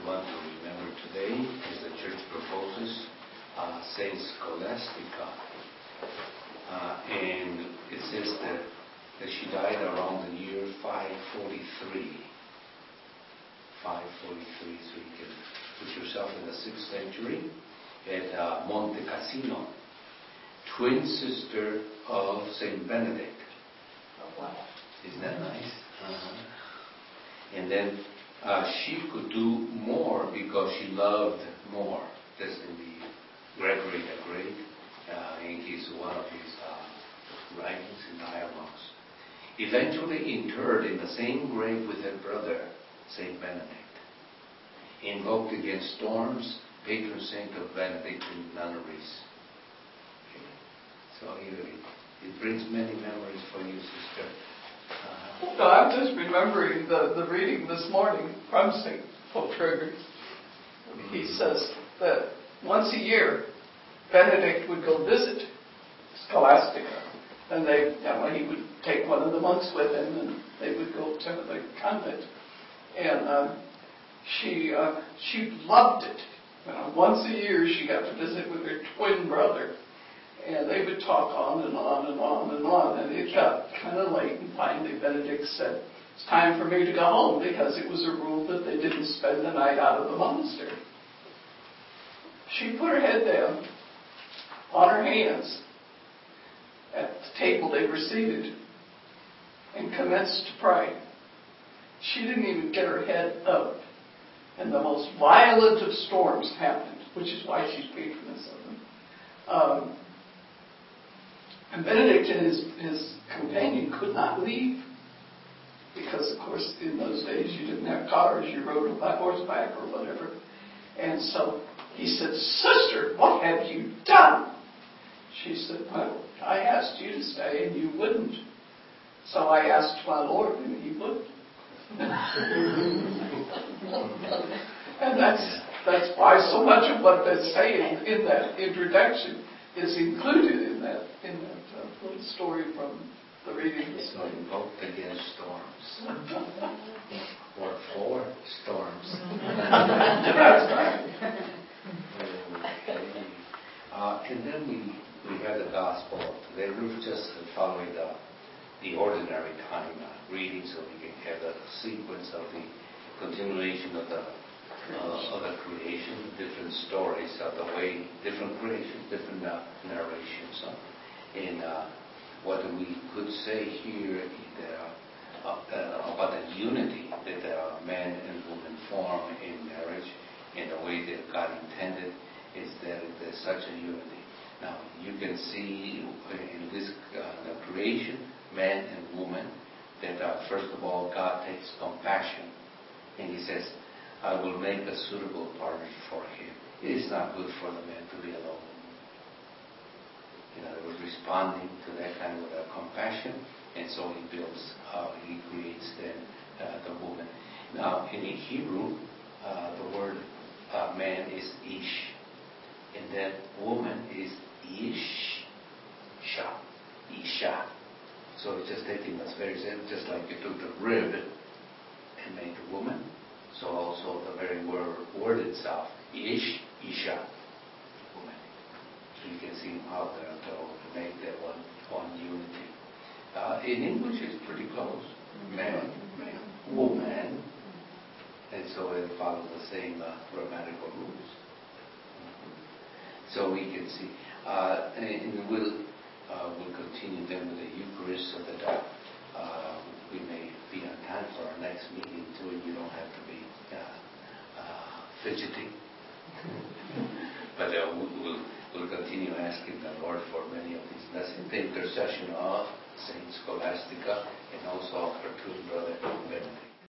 want to remember today as the church proposes Saint Scholastica. And it says that she died around the year 543. 543, so you can put yourself in the 6th century at Monte Cassino, twin sister of Saint Benedict. Oh, wow. Isn't that nice? And then she could do more because she loved more. That's in the Gregory the Great, in one of his writings and dialogues. Eventually interred in the same grave with her brother, Saint Benedict. Invoked against storms, patron saint of Benedictine nunneries. Okay. So it brings many memories for you, sister. No, I'm just remembering the reading this morning from St. Pultrig. He says that once a year, Benedict would go visit Scholastica. And he would take one of the monks with him, and they would go to the convent. And she loved it. Once a year, she got to visit with her twin brother. And they would talk on and on and on and on. And it got kind of late, and finally Benedict said, "It's time for me to go home," because it was a rule that they didn't spend the night out of the monastery. She put her head down on her hands at the table they were seated and commenced to pray. She didn't even get her head up. And the most violent of storms happened, which is why she's patroness of them. And Benedict and his companion could not leave. Because, of course, in those days you didn't have cars, you rode by horseback or whatever. And so he said, "Sister, what have you done?" She said, "Well, I asked you to stay and you wouldn't. So I asked my Lord and he wouldn't." And that's why so much of what they're saying in that introduction is included in that little story from the reading this morning. Invoked against storms. Or for storms. That's right. Okay. And then we have the gospel. Today we're just following the ordinary time reading, so we can have the sequence of the continuation of the creation, different stories of the way, different creations, different narrations. And what we could say here about the unity that man and woman form in marriage, and the way that God intended, is that there's such a unity. Now, you can see in this the creation, man and woman, that first of all, God takes compassion, and He says, "I will make a suitable partner for him." It is not good for the man to be alone. In other words, responding to that kind of compassion, and so He creates then the woman. Now, in Hebrew, the word man is ish, and then woman is isha. So it's just taking us very simple, just like you took the rib and made the woman. So also the very word itself, isha, woman. So you can see how to make that one unity. In English, it's pretty close. Man, woman. And so it follows the same grammatical rules. So we can see. And we'll continue then with the Eucharist, so that we may be on time for our next meeting too, and you don't have to be fidgeting. But we'll continue asking the Lord for many of these blessings. The intercession of Saint Scholastica, and also of her twin brother Benedict.